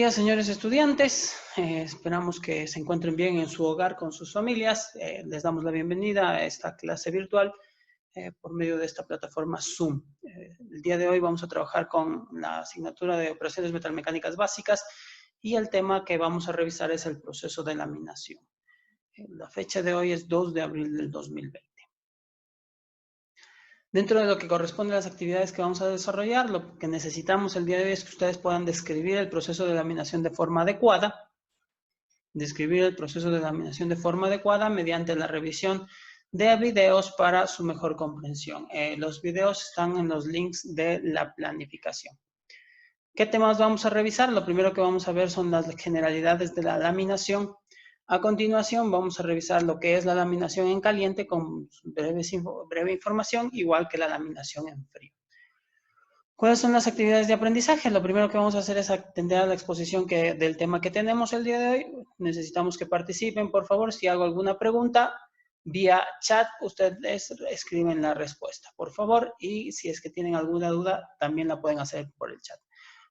días, señores estudiantes. Esperamos que se encuentren bien en su hogar con sus familias. Les damos la bienvenida a esta clase virtual por medio de esta plataforma Zoom. El día de hoy vamos a trabajar con la asignatura de operaciones metalmecánicas básicas y el tema que vamos a revisar es el proceso de laminación. La fecha de hoy es 2 de abril del 2020. Dentro de lo que corresponde a las actividades que vamos a desarrollar, lo que necesitamos el día de hoy es que ustedes puedan describir el proceso de laminación de forma adecuada. Describir el proceso de laminación de forma adecuada mediante la revisión de videos para su mejor comprensión. Los videos están en los links de la planificación. ¿Qué temas vamos a revisar? Lo primero que vamos a ver son las generalidades de la laminación. A continuación vamos a revisar lo que es la laminación en caliente con breve información, igual que la laminación en frío. ¿Cuáles son las actividades de aprendizaje? Lo primero que vamos a hacer es atender a la exposición del tema que tenemos el día de hoy. Necesitamos que participen, por favor. Si hago alguna pregunta vía chat, ustedes escriben la respuesta, por favor. Y si es que tienen alguna duda, también la pueden hacer por el chat.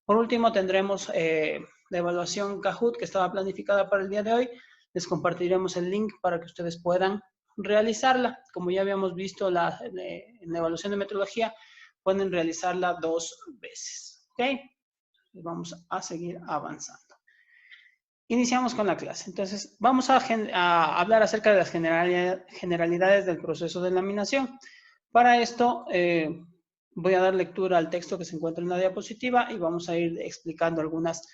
Por último, tendremos la evaluación Kahoot que estaba planificada para el día de hoy. Les compartiremos el link para que ustedes puedan realizarla. Como ya habíamos visto en la evaluación de metodología, pueden realizarla 2 veces. ¿Ok? Vamos a seguir avanzando. Iniciamos con la clase. Entonces, vamos a hablar acerca de las generalidades del proceso de laminación. Para esto, voy a dar lectura al texto que se encuentra en la diapositiva y vamos a ir explicando algunas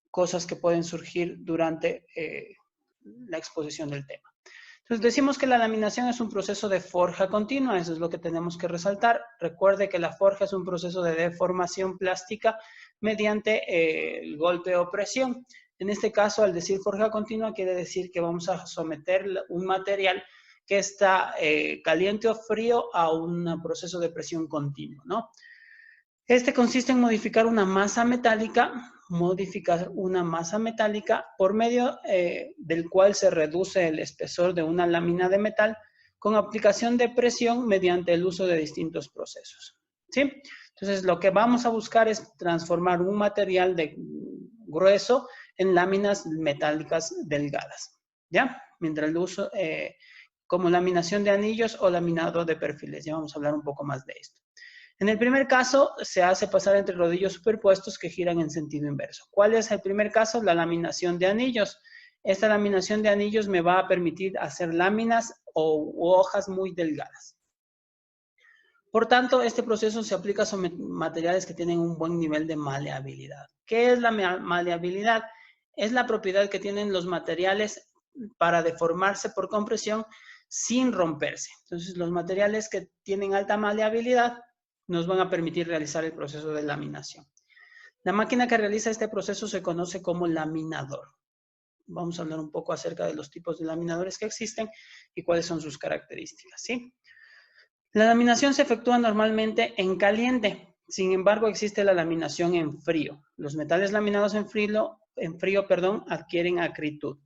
cosas que pueden surgir durante la exposición del tema. Entonces, decimos que la laminación es un proceso de forja continua, eso es lo que tenemos que resaltar. Recuerde que la forja es un proceso de deformación plástica mediante el golpe o presión. En este caso, al decir forja continua, quiere decir que vamos a someter un material que está caliente o frío a un proceso de presión continua, ¿no? Este consiste en modificar una masa metálica por medio del cual se reduce el espesor de una lámina de metal con aplicación de presión mediante el uso de distintos procesos, ¿sí? Entonces, lo que vamos a buscar es transformar un material grueso en láminas metálicas delgadas, ¿ya? Mientras el uso como laminación de anillos o laminado de perfiles. Ya vamos a hablar un poco más de esto. En el primer caso, se hace pasar entre rodillos superpuestos que giran en sentido inverso. ¿Cuál es el primer caso? La laminación de anillos. Esta laminación de anillos me va a permitir hacer láminas u hojas muy delgadas. Por tanto, este proceso se aplica a materiales que tienen un buen nivel de maleabilidad. ¿Qué es la maleabilidad? Es la propiedad que tienen los materiales para deformarse por compresión sin romperse. Entonces, los materiales que tienen alta maleabilidad nos van a permitir realizar el proceso de laminación. La máquina que realiza este proceso se conoce como laminador. Vamos a hablar un poco acerca de los tipos de laminadores que existen y cuáles son sus características, ¿sí? La laminación se efectúa normalmente en caliente. Sin embargo, existe la laminación en frío. Los metales laminados en frío, adquieren acritud.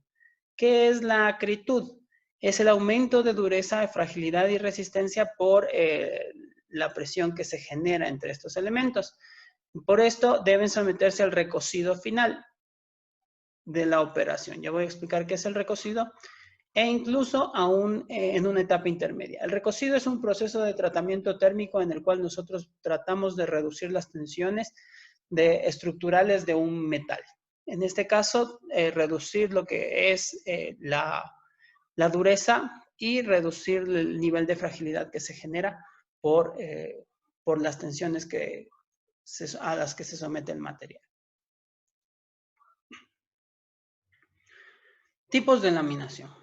¿Qué es la acritud? Es el aumento de dureza, fragilidad y resistencia por la presión que se genera entre estos elementos. Por esto deben someterse al recocido final de la operación. Ya voy a explicar qué es el recocido e incluso aún en una etapa intermedia. El recocido es un proceso de tratamiento térmico en el cual nosotros tratamos de reducir las tensiones estructurales de un metal. En este caso, reducir lo que es la dureza y reducir el nivel de fragilidad que se genera por las tensiones a las que se somete el material. Tipos de laminación.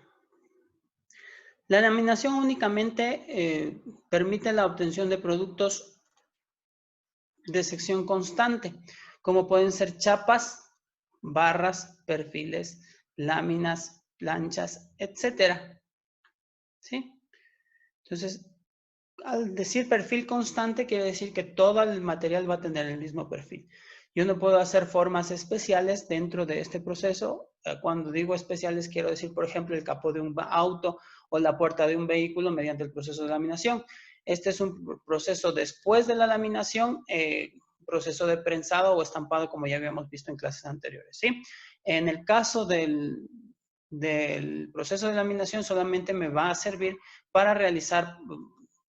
La laminación únicamente permite la obtención de productos de sección constante, como pueden ser chapas, barras, perfiles, láminas, planchas, etcétera. ¿Sí? Entonces, al decir perfil constante, quiere decir que todo el material va a tener el mismo perfil. Yo no puedo hacer formas especiales dentro de este proceso. Cuando digo especiales, quiero decir, por ejemplo, el capó de un auto o la puerta de un vehículo mediante el proceso de laminación. Este es un proceso después de la laminación, proceso de prensado o estampado, como ya habíamos visto en clases anteriores, ¿sí? En el caso del proceso de laminación, solamente me va a servir para realizar,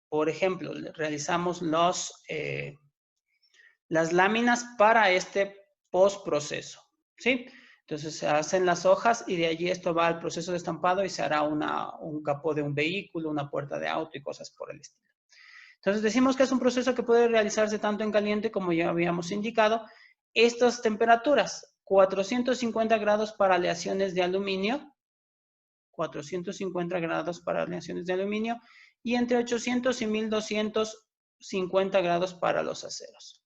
por ejemplo, realizamos las láminas para este postproceso, ¿sí? Entonces se hacen las hojas y de allí esto va al proceso de estampado y se hará un capó de un vehículo, una puerta de auto y cosas por el estilo. Entonces decimos que es un proceso que puede realizarse tanto en caliente como ya habíamos indicado. Estas temperaturas, 450 grados para aleaciones de aluminio, 450 grados para aleaciones de aluminio y entre 800 y 1250 grados para los aceros.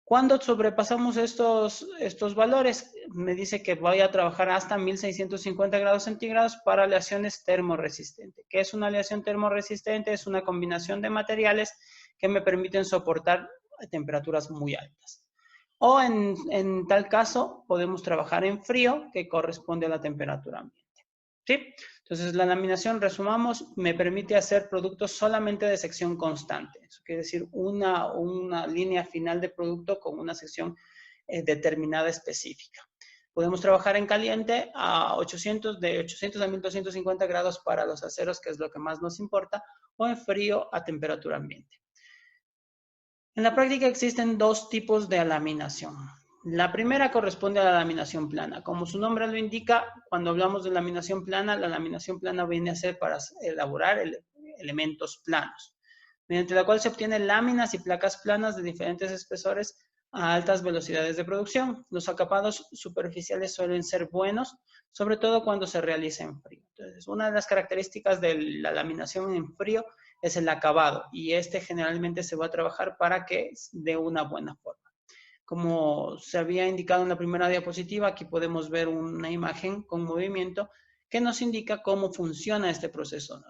Cuando sobrepasamos estos valores, me dice que voy a trabajar hasta 1650 grados centígrados para aleaciones termorresistentes. ¿Qué es una aleación termorresistente? Es una combinación de materiales que me permiten soportar temperaturas muy altas. O en tal caso, podemos trabajar en frío, que corresponde a la temperatura ambiente. ¿Sí? Entonces, la laminación, resumamos, me permite hacer productos solamente de sección constante. Eso quiere decir una línea final de producto con una sección determinada específica. Podemos trabajar en caliente de 800 a 1250 grados para los aceros, que es lo que más nos importa, o en frío a temperatura ambiente. En la práctica existen dos tipos de laminación. La primera corresponde a la laminación plana. Como su nombre lo indica, cuando hablamos de laminación plana, la laminación plana viene a ser para elaborar elementos planos, mediante la cual se obtienen láminas y placas planas de diferentes espesores a altas velocidades de producción. Los acabados superficiales suelen ser buenos, sobre todo cuando se realiza en frío. Entonces, una de las características de la laminación en frío es el acabado, y este generalmente se va a trabajar para que dé una buena forma. Como se había indicado en la primera diapositiva, aquí podemos ver una imagen con movimiento que nos indica cómo funciona este proceso, ¿no?,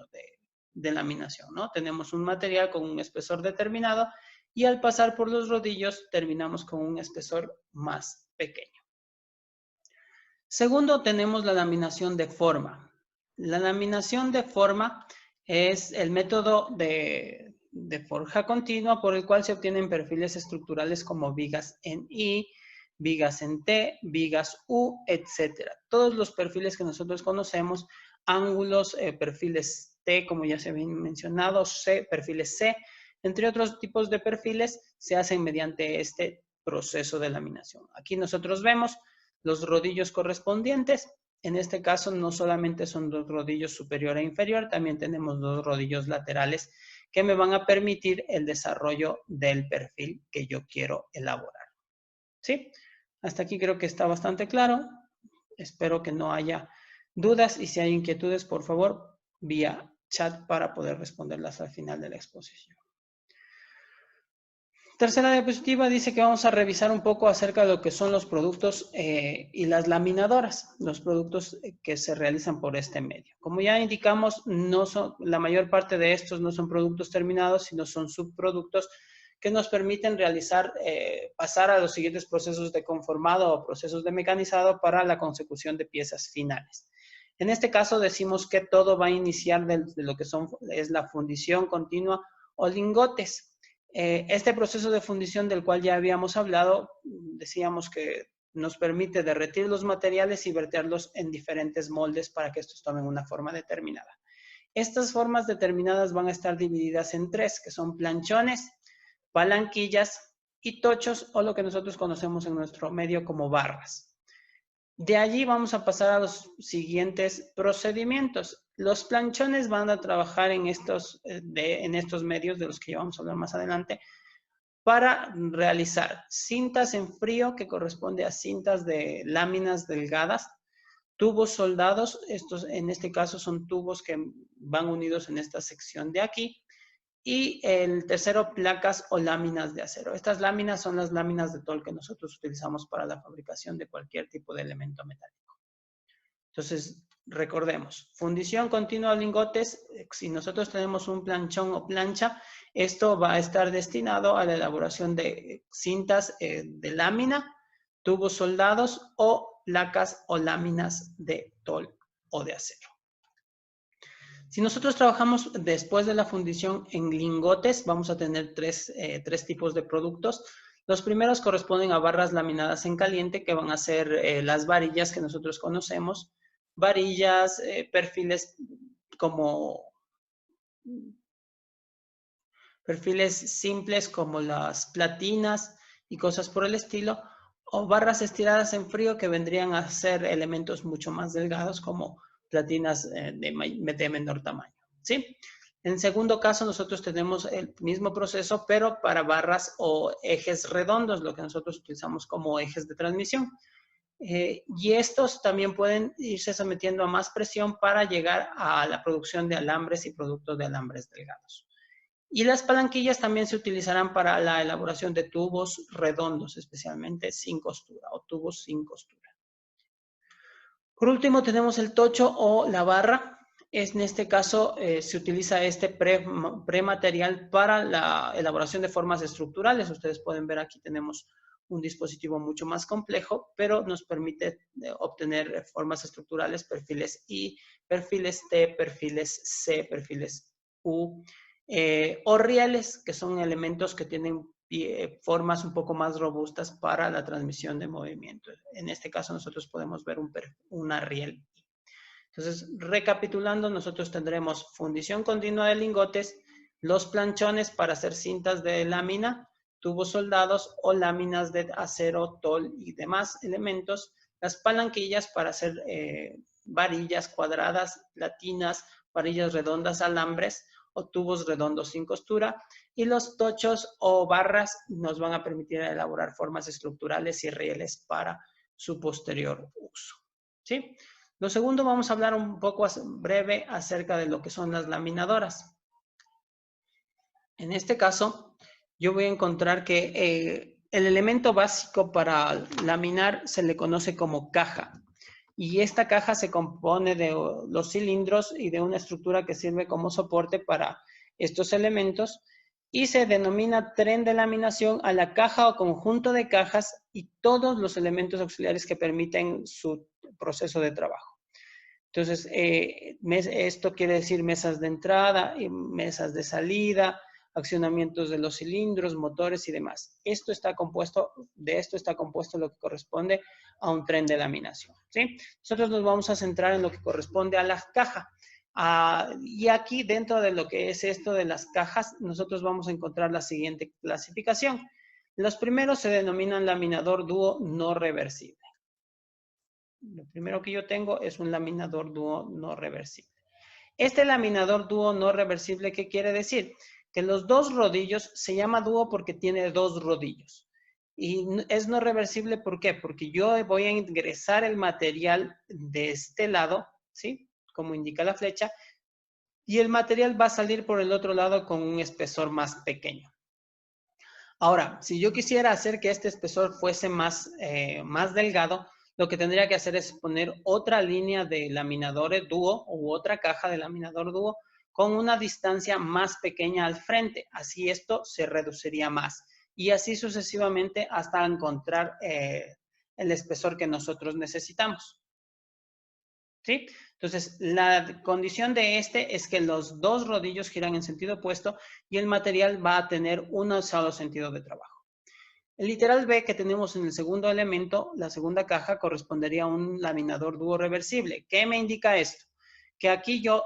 de laminación, ¿no? Tenemos un material con un espesor determinado y al pasar por los rodillos terminamos con un espesor más pequeño. Segundo, tenemos la laminación de forma. La laminación de forma es el método de forja continua por el cual se obtienen perfiles estructurales como vigas en I, vigas en T, vigas U, etc. Todos los perfiles que nosotros conocemos, ángulos, perfiles T, como ya se habían mencionado, C, perfiles C, entre otros tipos de perfiles, se hacen mediante este proceso de laminación. Aquí nosotros vemos los rodillos correspondientes. En este caso no solamente son dos rodillos superior e inferior, también tenemos dos rodillos laterales que me van a permitir el desarrollo del perfil que yo quiero elaborar. ¿Sí? Hasta aquí creo que está bastante claro. Espero que no haya dudas y si hay inquietudes, por favor, vía chat para poder responderlas al final de la exposición. Tercera diapositiva dice que vamos a revisar un poco acerca de lo que son los productos y las laminadoras, los productos que se realizan por este medio. Como ya indicamos, la mayor parte de estos no son productos terminados, sino son subproductos que nos permiten realizar, pasar a los siguientes procesos de conformado o procesos de mecanizado para la consecución de piezas finales. En este caso decimos que todo va a iniciar de lo que es la fundición continua o lingotes. Este proceso de fundición del cual ya habíamos hablado, decíamos que nos permite derretir los materiales y verterlos en diferentes moldes para que estos tomen una forma determinada. Estas formas determinadas van a estar divididas en tres, que son planchones, palanquillas y tochos, o lo que nosotros conocemos en nuestro medio como barras. De allí vamos a pasar a los siguientes procedimientos. Los planchones van a trabajar en estos medios de los que ya vamos a hablar más adelante para realizar cintas en frío, que corresponde a cintas de láminas delgadas, tubos soldados, estos en este caso son tubos que van unidos en esta sección de aquí, y el tercero, placas o láminas de acero. Estas láminas son las láminas de tol que nosotros utilizamos para la fabricación de cualquier tipo de elemento metálico. Entonces, recordemos, fundición continua de lingotes. Si nosotros tenemos un planchón o plancha, esto va a estar destinado a la elaboración de cintas de lámina, tubos soldados o placas o láminas de tol o de acero. Si nosotros trabajamos después de la fundición en lingotes, vamos a tener tres tipos de productos. Los primeros corresponden a barras laminadas en caliente, que van a ser las varillas que nosotros conocemos. Varillas, perfiles como perfiles simples como las platinas y cosas por el estilo, o barras estiradas en frío que vendrían a ser elementos mucho más delgados como platinas de menor tamaño, ¿sí? En segundo caso, nosotros tenemos el mismo proceso, pero para barras o ejes redondos, lo que nosotros utilizamos como ejes de transmisión. Y estos también pueden irse sometiendo a más presión para llegar a la producción de alambres y productos de alambres delgados. Y las palanquillas también se utilizarán para la elaboración de tubos redondos, especialmente sin costura o tubos sin costura. Por último, tenemos el tocho o la barra. En este caso, se utiliza este prematerial para la elaboración de formas estructurales. Ustedes pueden ver aquí tenemos un dispositivo mucho más complejo, pero nos permite obtener formas estructurales, perfiles I, perfiles T, perfiles C, perfiles U, o rieles, que son elementos que tienen formas un poco más robustas para la transmisión de movimiento. En este caso nosotros podemos ver una riel. Entonces, recapitulando, nosotros tendremos fundición continua de lingotes, los planchones para hacer cintas de lámina, tubos soldados o láminas de acero, tol y demás elementos, las palanquillas para hacer varillas cuadradas, latinas, varillas redondas, alambres o tubos redondos sin costura, y los tochos o barras nos van a permitir elaborar formas estructurales y rieles para su posterior uso, ¿sí? Lo segundo, vamos a hablar un poco breve acerca de lo que son las laminadoras. En este caso, yo voy a encontrar que el elemento básico para laminar se le conoce como caja. Y esta caja se compone de los cilindros y de una estructura que sirve como soporte para estos elementos y se denomina tren de laminación a la caja o conjunto de cajas y todos los elementos auxiliares que permiten su proceso de trabajo. Entonces, esto quiere decir mesas de entrada, mesas de salida, accionamientos de los cilindros, motores y demás. De esto está compuesto lo que corresponde a un tren de laminación, ¿sí? Nosotros nos vamos a centrar en lo que corresponde a la caja. Y aquí, dentro de lo que es esto de las cajas, nosotros vamos a encontrar la siguiente clasificación. Los primeros se denominan laminador dúo no reversible. Lo primero que yo tengo es un laminador dúo no reversible. Este laminador dúo no reversible, ¿qué quiere decir? Que los dos rodillos, se llama dúo porque tiene dos rodillos. Y es no reversible, ¿por qué? Porque yo voy a ingresar el material de este lado, ¿sí? Como indica la flecha, y el material va a salir por el otro lado con un espesor más pequeño. Ahora, si yo quisiera hacer que este espesor fuese más delgado, lo que tendría que hacer es poner otra línea de laminadores dúo u otra caja de laminador dúo con una distancia más pequeña al frente. Así esto se reduciría más. Y así sucesivamente hasta encontrar el espesor que nosotros necesitamos. ¿Sí? Entonces, la condición de este es que los dos rodillos giran en sentido opuesto y el material va a tener un solo sentido de trabajo. El literal B que tenemos en el segundo elemento, la segunda caja, correspondería a un laminador dúo reversible. ¿Qué me indica esto? Que aquí yo,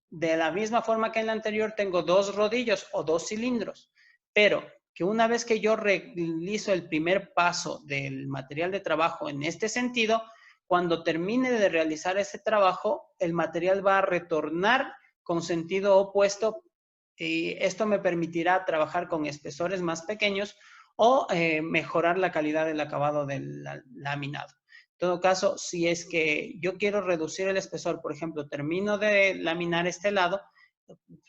de la misma forma que en la anterior, tengo dos rodillos o dos cilindros, pero que una vez que yo realizo el primer paso del material de trabajo en este sentido, cuando termine de realizar ese trabajo, el material va a retornar con sentido opuesto y esto me permitirá trabajar con espesores más pequeños o mejorar la calidad del acabado del laminado. En todo caso, si es que yo quiero reducir el espesor, por ejemplo, termino de laminar este lado,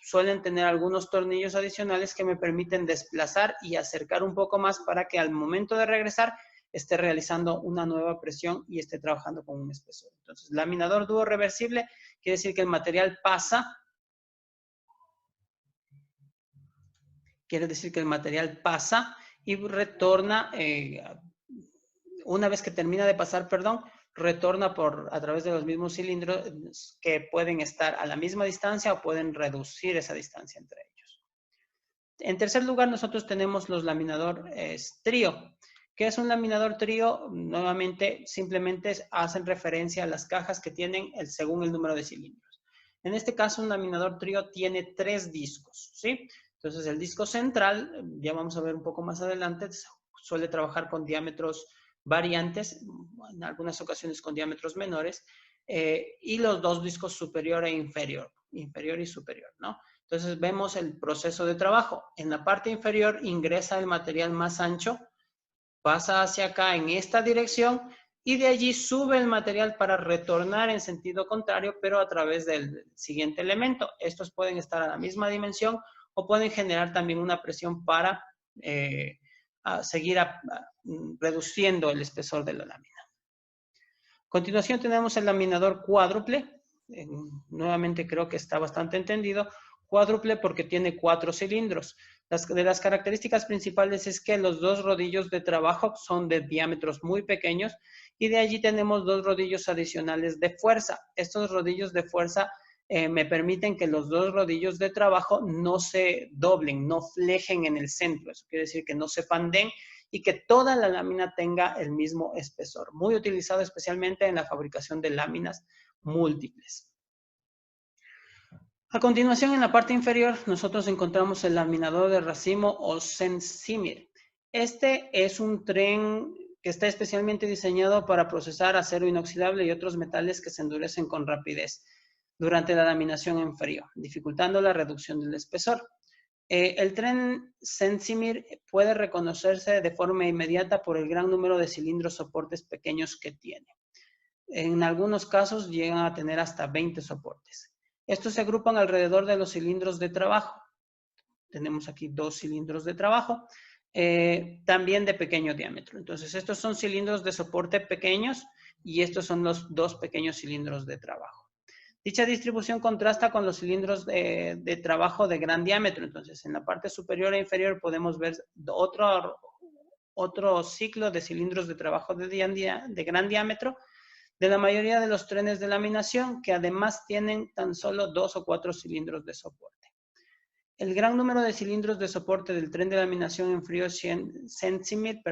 suelen tener algunos tornillos adicionales que me permiten desplazar y acercar un poco más para que al momento de regresar esté realizando una nueva presión y esté trabajando con un espesor. Entonces, laminador dúo reversible quiere decir que el material pasa y retorna, una vez que termina de pasar, retorna a través de los mismos cilindros que pueden estar a la misma distancia o pueden reducir esa distancia entre ellos. En tercer lugar, nosotros tenemos los laminadores trío. ¿Qué es un laminador trío? Nuevamente, simplemente hacen referencia a las cajas que tienen según el número de cilindros. En este caso, un laminador trío tiene 3 discos, ¿sí? Entonces, el disco central, ya vamos a ver un poco más adelante, suele trabajar con diámetros variantes, en algunas ocasiones con diámetros menores, y los 2 discos superior e inferior y superior, ¿no? Entonces vemos el proceso de trabajo. En la parte inferior ingresa el material más ancho, pasa hacia acá en esta dirección y de allí sube el material para retornar en sentido contrario, pero a través del siguiente elemento. Estos pueden estar a la misma dimensión o pueden generar también una presión para seguir reduciendo el espesor de la lámina. A continuación tenemos el laminador cuádruple. Nuevamente creo que está bastante entendido. Cuádruple porque tiene 4 cilindros. De las características principales es que los 2 rodillos de trabajo son de diámetros muy pequeños y de allí tenemos 2 rodillos adicionales de fuerza. Estos rodillos de fuerza me permiten que los 2 rodillos de trabajo no se doblen, no flejen en el centro. Eso quiere decir que no se pandeen y que toda la lámina tenga el mismo espesor. Muy utilizado especialmente en la fabricación de láminas múltiples. A continuación, en la parte inferior, nosotros encontramos el laminador de racimo o Senzimir. Este es un tren que está especialmente diseñado para procesar acero inoxidable y otros metales que se endurecen con rapidez durante la laminación en frío, dificultando la reducción del espesor. El tren Senzimir puede reconocerse de forma inmediata por el gran número de cilindros soportes pequeños que tiene. En algunos casos llegan a tener hasta 20 soportes. Estos se agrupan alrededor de los cilindros de trabajo. Tenemos aquí 2 cilindros de trabajo, también de pequeño diámetro. Entonces, estos son cilindros de soporte pequeños y estos son los 2 pequeños cilindros de trabajo. Dicha distribución contrasta con los cilindros de trabajo de gran diámetro. Entonces, en la parte superior e inferior podemos ver otro ciclo de cilindros de trabajo de gran diámetro de la mayoría de los trenes de laminación, que además tienen tan solo 2 o 4 cilindros de soporte. El gran número de cilindros de soporte del tren de laminación en frío Senzimir,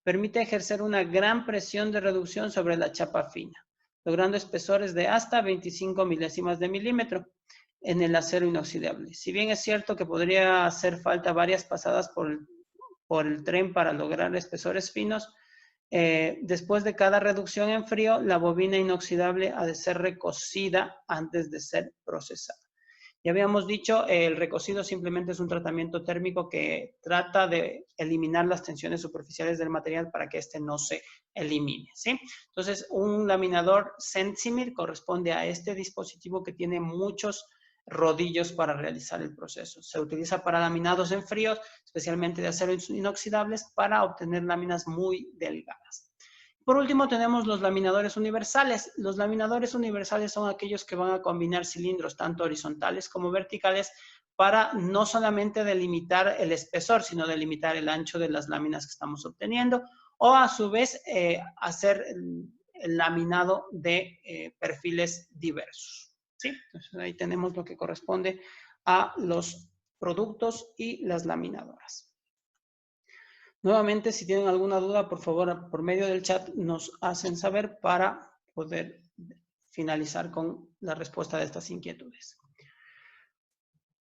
permite ejercer una gran presión de reducción sobre la chapa fina, logrando espesores de hasta 25 milésimas de milímetro en el acero inoxidable. Si bien es cierto que podría hacer falta varias pasadas por el tren para lograr espesores finos, después de cada reducción en frío, la bobina inoxidable ha de ser recocida antes de ser procesada. Ya habíamos dicho, el recocido simplemente es un tratamiento térmico que trata de eliminar las tensiones superficiales del material para que éste no se elimine, ¿sí? Entonces, un laminador Senzimir corresponde a este dispositivo que tiene muchos rodillos para realizar el proceso. Se utiliza para laminados en fríos, especialmente de acero inoxidables, para obtener láminas muy delgadas. Por último, tenemos los laminadores universales. Los laminadores universales son aquellos que van a combinar cilindros, tanto horizontales como verticales, para no solamente delimitar el espesor, sino delimitar el ancho de las láminas que estamos obteniendo, o a su vez hacer el laminado de perfiles diversos. ¿Sí? Entonces ahí tenemos lo que corresponde a los productos y las laminadoras. Nuevamente, si tienen alguna duda, por favor, por medio del chat nos hacen saber para poder finalizar con la respuesta de estas inquietudes.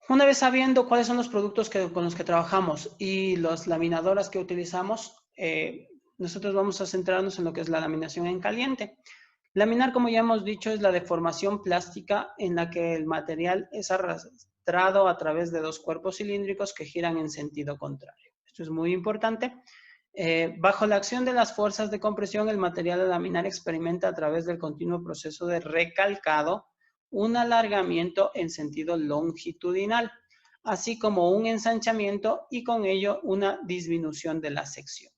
Una vez sabiendo cuáles son los productos con los que trabajamos y las laminadoras que utilizamos, nosotros vamos a centrarnos en lo que es la laminación en caliente. Laminar, como ya hemos dicho, es la deformación plástica en la que el material es arrastrado a través de 2 cuerpos cilíndricos que giran en sentido contrario. Esto es muy importante. Bajo la acción de las fuerzas de compresión, el material a laminar experimenta a través del continuo proceso de recalcado un alargamiento en sentido longitudinal, así como un ensanchamiento y con ello una disminución de la sección.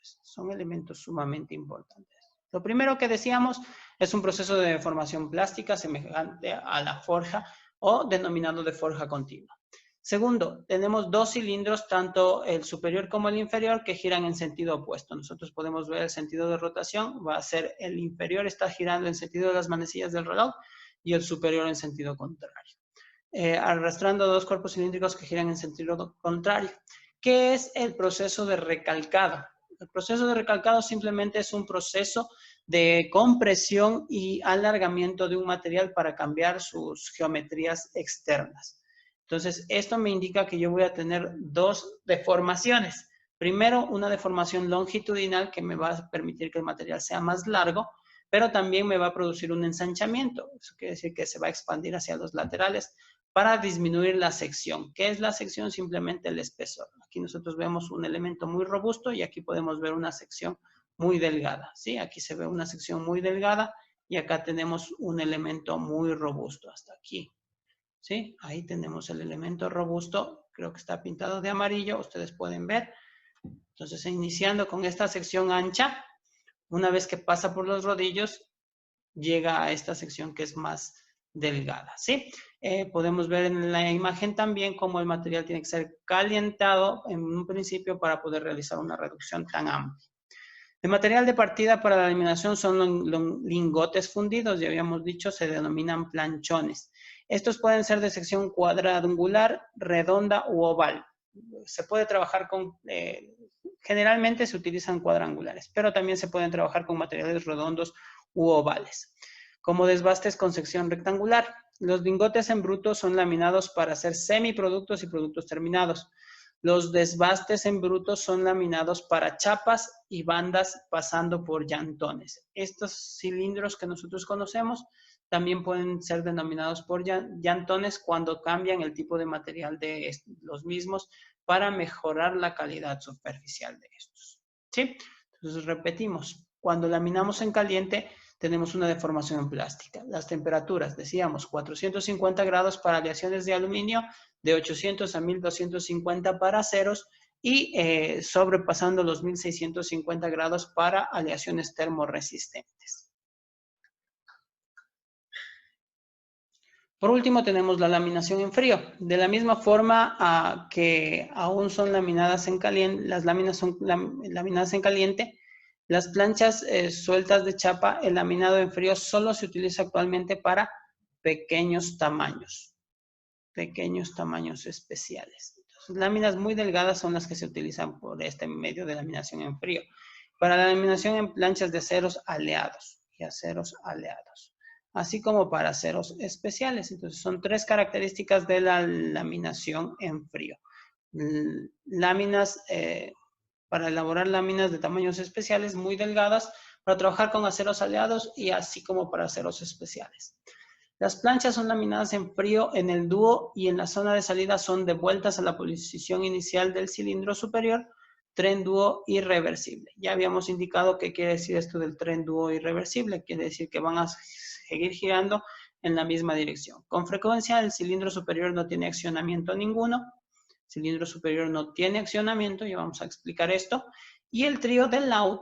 Son elementos sumamente importantes. Lo primero que decíamos es un proceso de deformación plástica semejante a la forja o denominado de forja continua. Segundo, tenemos 2 cilindros, tanto el superior como el inferior, que giran en sentido opuesto. Nosotros podemos ver el sentido de rotación, va a ser el inferior está girando en sentido de las manecillas del reloj y el superior en sentido contrario. arrastrando dos cuerpos cilíndricos que giran en sentido contrario. ¿Qué es el proceso de recalcado? El proceso de recalcado simplemente es un proceso de compresión y alargamiento de un material para cambiar sus geometrías externas. Entonces, esto me indica que yo voy a tener dos deformaciones. Primero, una deformación longitudinal que me va a permitir que el material sea más largo, pero también me va a producir un ensanchamiento. Eso quiere decir que se va a expandir hacia los laterales para disminuir la sección. ¿Qué es la sección? Simplemente el espesor. Aquí nosotros vemos un elemento muy robusto y aquí podemos ver una sección muy delgada, ¿sí? Aquí se ve una sección muy delgada y acá tenemos un elemento muy robusto hasta aquí, ¿sí? Ahí tenemos el elemento robusto, creo que está pintado de amarillo, ustedes pueden ver. Entonces, iniciando con esta sección ancha, una vez que pasa por los rodillos, llega a esta sección que es más delgada, ¿sí? Podemos ver en la imagen también cómo el material tiene que ser calentado en un principio para poder realizar una reducción tan amplia. El material de partida para la laminación son lingotes fundidos, ya habíamos dicho, se denominan planchones. Estos pueden ser de sección cuadrangular, redonda u oval. Se puede trabajar con, generalmente se utilizan cuadrangulares, pero también se pueden trabajar con materiales redondos u ovales. Como desbastes con sección rectangular. Los lingotes en bruto son laminados para hacer semiproductos y productos terminados. Los desbastes en bruto son laminados para chapas y bandas pasando por llantones. Estos cilindros que nosotros conocemos también pueden ser denominados por llantones cuando cambian el tipo de material de los mismos para mejorar la calidad superficial de estos, ¿sí? Entonces repetimos, cuando laminamos en caliente tenemos una deformación en plástica. Las temperaturas, decíamos, 450 grados para aleaciones de aluminio, de 800 a 1250 para aceros y sobrepasando los 1650 grados para aleaciones termoresistentes. Por último, tenemos la laminación en frío. De la misma forma que aún son laminadas en caliente, las láminas son laminadas en caliente, las planchas sueltas de chapa, el laminado en frío solo se utiliza actualmente para pequeños tamaños especiales. Entonces, láminas muy delgadas son las que se utilizan por este medio de laminación en frío. Para la laminación en planchas de aceros aleados y aceros aleados, así como para aceros especiales. Entonces, son tres características de la laminación en frío. Láminas, para elaborar láminas de tamaños especiales muy delgadas, para trabajar con aceros aleados y así como para aceros especiales. Las planchas son laminadas en frío en el dúo y en la zona de salida son devueltas a la posición inicial del cilindro superior, tren dúo irreversible. Ya habíamos indicado qué quiere decir esto del tren dúo irreversible. Quiere decir que van a seguir girando en la misma dirección. Con frecuencia el cilindro superior no tiene accionamiento ninguno. El cilindro superior no tiene accionamiento, ya vamos a explicar esto. Y el trío del laúd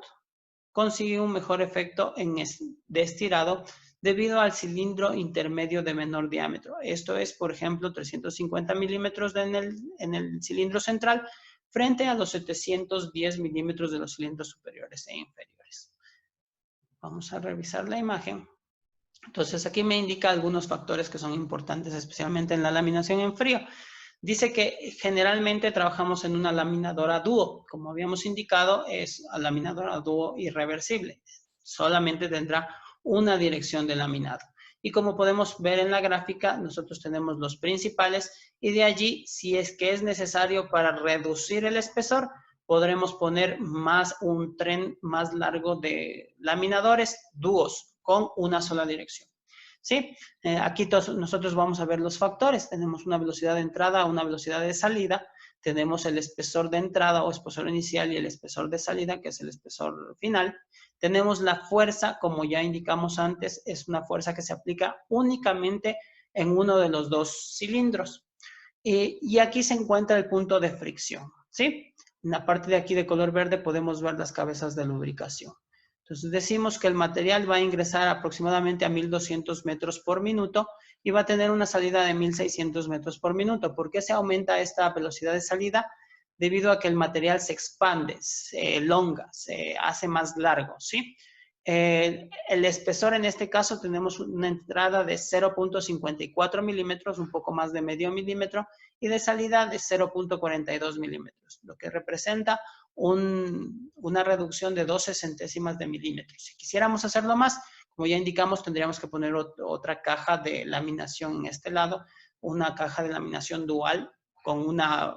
consigue un mejor efecto de estirado debido al cilindro intermedio de menor diámetro. Esto es, por ejemplo, 350 milímetros en el cilindro central frente a los 710 milímetros de los cilindros superiores e inferiores. Vamos a revisar la imagen. Entonces, aquí me indica algunos factores que son importantes, especialmente en la laminación en frío. Dice que generalmente trabajamos en una laminadora dúo. Como habíamos indicado, es laminadora dúo irreversible. Solamente tendrá una dirección de laminado. Y como podemos ver en la gráfica, nosotros tenemos los principales y de allí, si es que es necesario para reducir el espesor, podremos poner un tren más largo de laminadores dúos con una sola dirección. ¿Sí? Aquí nosotros vamos a ver los factores. Tenemos una velocidad de entrada, una velocidad de salida. Tenemos el espesor de entrada o espesor inicial y el espesor de salida, que es el espesor final. Tenemos la fuerza, como ya indicamos antes, es una fuerza que se aplica únicamente en uno de los dos cilindros. Y aquí se encuentra el punto de fricción, ¿sí? En la parte de aquí de color verde podemos ver las cabezas de lubricación. Entonces decimos que el material va a ingresar aproximadamente a 1200 metros por minuto y va a tener una salida de 1600 metros por minuto. ¿Por qué se aumenta esta velocidad de salida? Debido a que el material se expande, se elonga, se hace más largo, ¿sí? El espesor en este caso tenemos una entrada de 0.54 milímetros, un poco más de medio milímetro, y de salida de 0.42 milímetros, lo que representa una reducción de 12 centésimas de milímetros. Si quisiéramos hacerlo más, como ya indicamos, tendríamos que poner otra caja de laminación en este lado, una caja de laminación dual con una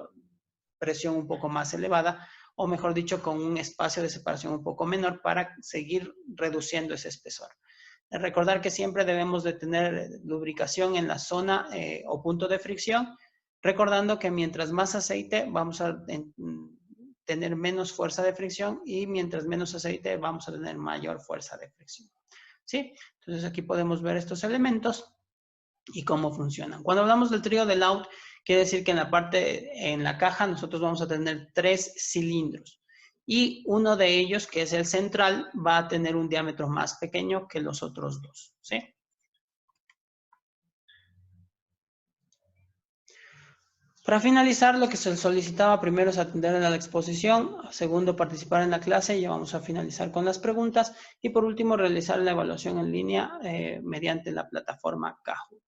presión un poco más elevada, o mejor dicho, con un espacio de separación un poco menor para seguir reduciendo ese espesor. Recordar que siempre debemos de tener lubricación en la zona o punto de fricción, recordando que mientras más aceite vamos a tener menos fuerza de fricción y mientras menos aceite vamos a tener mayor fuerza de fricción. ¿Sí? Entonces aquí podemos ver estos elementos y cómo funcionan. Cuando hablamos del trío de Laut, quiere decir que en la caja nosotros vamos a tener 3 cilindros y uno de ellos, que es el central, va a tener un diámetro más pequeño que los otros dos, ¿sí? Para finalizar, lo que se solicitaba primero es atender a la exposición, segundo, participar en la clase, ya vamos a finalizar con las preguntas, y por último, realizar la evaluación en línea mediante la plataforma Kahoot.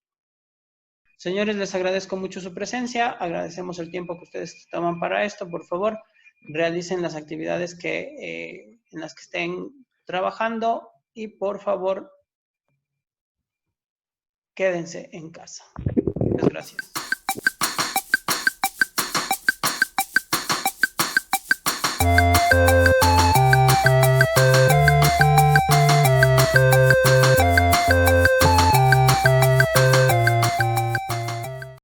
Señores, les agradezco mucho su presencia, agradecemos el tiempo que ustedes toman para esto. Por favor, realicen las actividades en las que estén trabajando y por favor, quédense en casa. Muchas gracias.